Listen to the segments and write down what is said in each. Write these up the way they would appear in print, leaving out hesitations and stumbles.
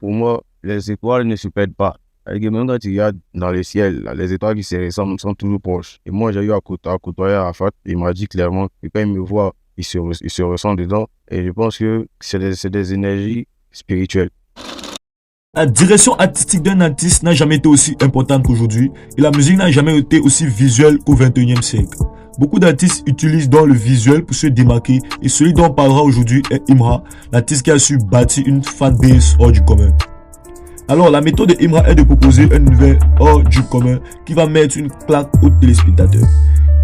pour moi, les étoiles ne se perdent pas. Même quand tu regardes dans le ciel, là, les étoiles qui se ressemblent sont toujours proches. Et moi, j'ai eu à côtoyer Arafat. Il m'a dit clairement que quand il me voit, il se ressent dedans. Et je pense que c'est des énergies spirituelles. La direction artistique d'un artiste n'a jamais été aussi importante qu'aujourd'hui. Et la musique n'a jamais été aussi visuelle qu'au XXIe siècle. Beaucoup d'artistes utilisent donc le visuel pour se démarquer. Et celui dont on parlera aujourd'hui est Imra, l'artiste qui a su bâtir une fanbase hors du commun. Alors, la méthode de Imra est de proposer un univers hors du commun qui va mettre une claque aux téléspectateurs.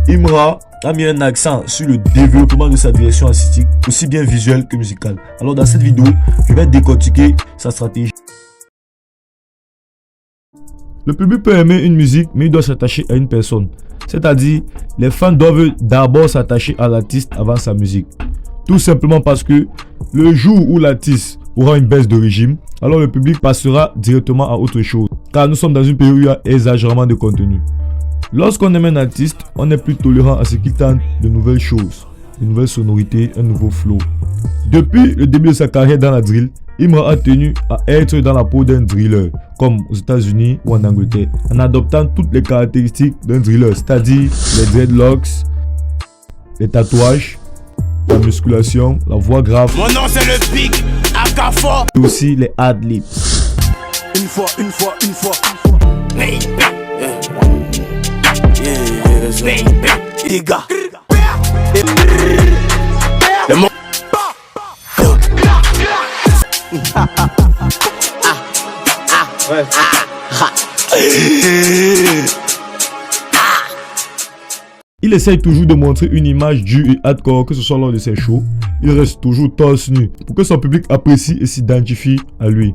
Imra a mis un accent sur le développement de sa direction artistique, aussi bien visuelle que musicale. Alors, dans cette vidéo, je vais décortiquer sa stratégie. Le public peut aimer une musique, mais il doit s'attacher à une personne. C'est-à-dire, les fans doivent d'abord s'attacher à l'artiste avant sa musique. Tout simplement parce que le jour où l'artiste aura une baisse de régime, alors le public passera directement à autre chose. Car nous sommes dans une période où il y a exagérément de contenu. Lorsqu'on aime un artiste, on est plus tolérant à ce qu'il tente de nouvelles choses, de nouvelles sonorités, un nouveau flow. Depuis le début de sa carrière dans la drill, Imra a tenu à être dans la peau d'un driller, comme aux États-Unis ou en Angleterre, en adoptant toutes les caractéristiques d'un driller, c'est-à-dire les dreadlocks, les tatouages, la musculation, la voix grave. Mon nom c'est le Big Akafo. Et aussi les ad-libs. Une fois. Les gars. Le monde. Il essaye toujours de montrer une image dure et hardcore, que ce soit lors de ses shows. Il reste toujours torse nu pour que son public apprécie et s'identifie à lui.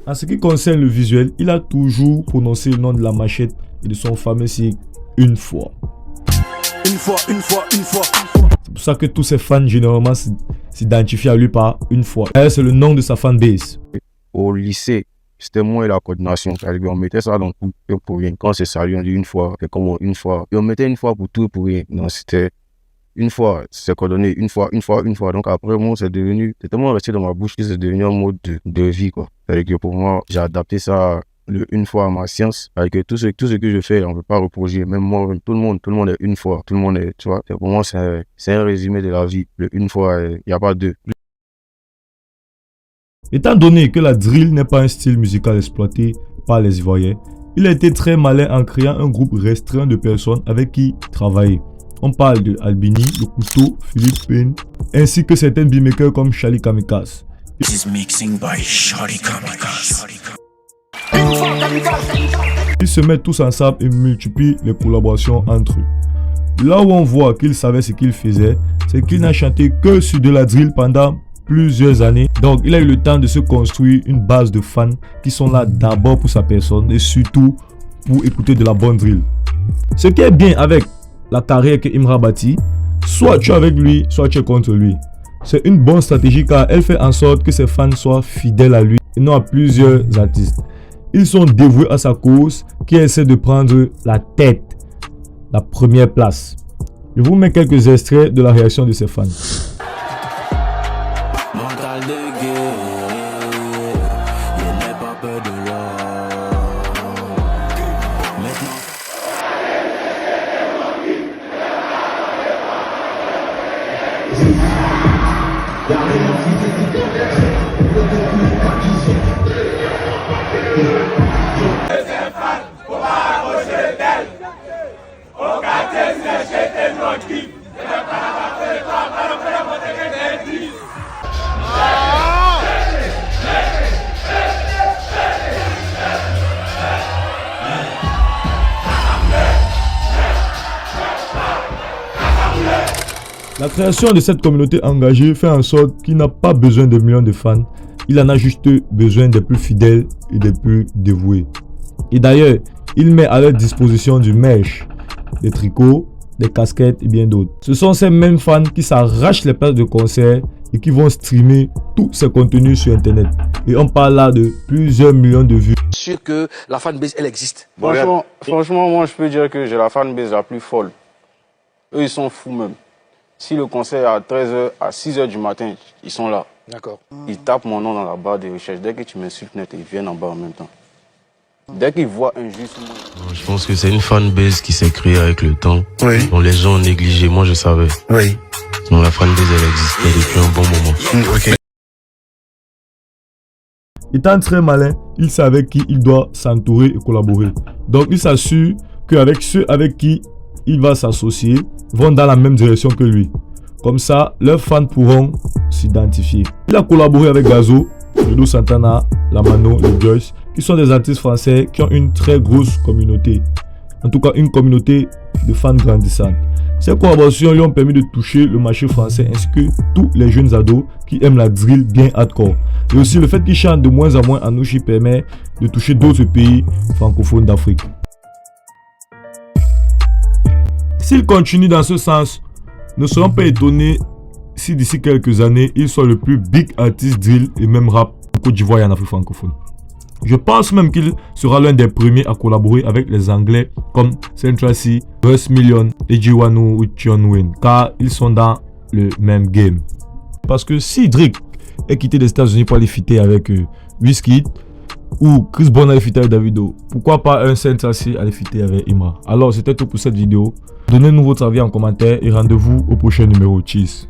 En ce qui concerne le visuel, il a toujours prononcé le nom de la machette et de son fameux cycle une fois. Une fois. C'est pour ça que tous ses fans généralement s'identifient à lui par une fois. C'est le nom de sa fanbase. Au lycée, c'était moi et la coordination. On mettait ça dans tout pour rien. Quand c'est salut, on dit une fois. C'est comme une fois. Et on mettait une fois pour tout pour rien. Non, c'était une fois. C'est coordonné une fois. Donc après, moi, c'est tellement resté dans ma bouche que c'est devenu un mode de vie, quoi. C'est-à-dire que pour moi, j'ai adapté ça une fois à ma science. Avec tout ce que je fais, on ne peut pas reprocher. Même moi, tout le monde est une fois. Tout le monde est, tu vois. Pour moi, c'est un résumé de la vie. Le une fois, il n'y a pas deux. Étant donné que la drill n'est pas un style musical exploité par les Ivoiriens, il a été très malin en créant un groupe restreint de personnes avec qui travailler. On parle de Albini, Le Couteau, Philippe Payne, ainsi que certains beatmakers comme Charlie Kamikaze. Ils se mettent tous ensemble et multiplient les collaborations entre eux. Là où on voit qu'il savait ce qu'il faisait, c'est qu'il n'a chanté que sur de la drill pendant plusieurs années. Donc il a eu le temps de se construire une base de fans qui sont là d'abord pour sa personne et surtout pour écouter de la bonne drill. Ce qui est bien avec la carrière que Imra bâtit, soit tu es avec lui, soit tu es contre lui. C'est une bonne stratégie car elle fait en sorte que ses fans soient fidèles à lui et non à plusieurs artistes. Ils sont dévoués à sa cause qui essaie de prendre la tête, la première place. Je vous mets quelques extraits de la réaction de ses fans. Mental de guerre, il n'est pas peur de l'or. Maintenant. La création de cette communauté engagée fait en sorte qu'il n'a pas besoin de millions de fans, il en a juste besoin des plus fidèles et des plus dévoués. Et d'ailleurs, il met à leur disposition du merch, des tricots, des casquettes et bien d'autres. Ce sont ces mêmes fans qui s'arrachent les places de concert et qui vont streamer tous ces contenus sur internet. Et on parle là de plusieurs millions de vues. Sûr que la fanbase elle existe. Franchement, moi je peux dire que j'ai la fanbase la plus folle. Eux ils sont fous même. Si le concert est à 13h, à 6h du matin, ils sont là. D'accord. Ils tapent mon nom dans la barre de recherche. Dès que tu m'insultes net, ils viennent en bas en même temps. Dès qu'ils voient un juste moi. Je pense que c'est une fanbase qui s'est créée avec le temps. Oui. Dont les gens ont négligé. Moi, je savais. Oui. Donc la fanbase, elle existait depuis un bon moment. Ok. Étant très malin, il sait avec qui il doit s'entourer et collaborer. Donc il s'assure qu'avec ceux avec qui il va s'associer vont dans la même direction que lui. Comme ça, leurs fans pourront s'identifier. Il a collaboré avec Gazo, Doudou Santana, Lamano, les Joyce, qui sont des artistes français qui ont une très grosse communauté. En tout cas, une communauté de fans grandissante. Ces collaborations lui ont permis de toucher le marché français ainsi que tous les jeunes ados qui aiment la drill bien hardcore. Et aussi le fait qu'il chante de moins en moins en Nouchi permet de toucher d'autres pays francophones d'Afrique. S'il continue dans ce sens, ne serons pas étonnés si d'ici quelques années, il soit le plus big artiste drill et même rap en Côte d'Ivoire et en Afrique francophone. Je pense même qu'il sera l'un des premiers à collaborer avec les Anglais comme Central C, Russ Million, Ejiwanu ou Tionwin, car ils sont dans le même game. Parce que si Drake est quitté des États-Unis pour aller fitter avec Wizkid ou Chris Brown aller fitter avec Davido, pourquoi pas un Central C aller fitter avec Imra? Alors c'était tout pour cette vidéo. Donnez-nous votre avis en commentaire et rendez-vous au prochain numéro. Cheers.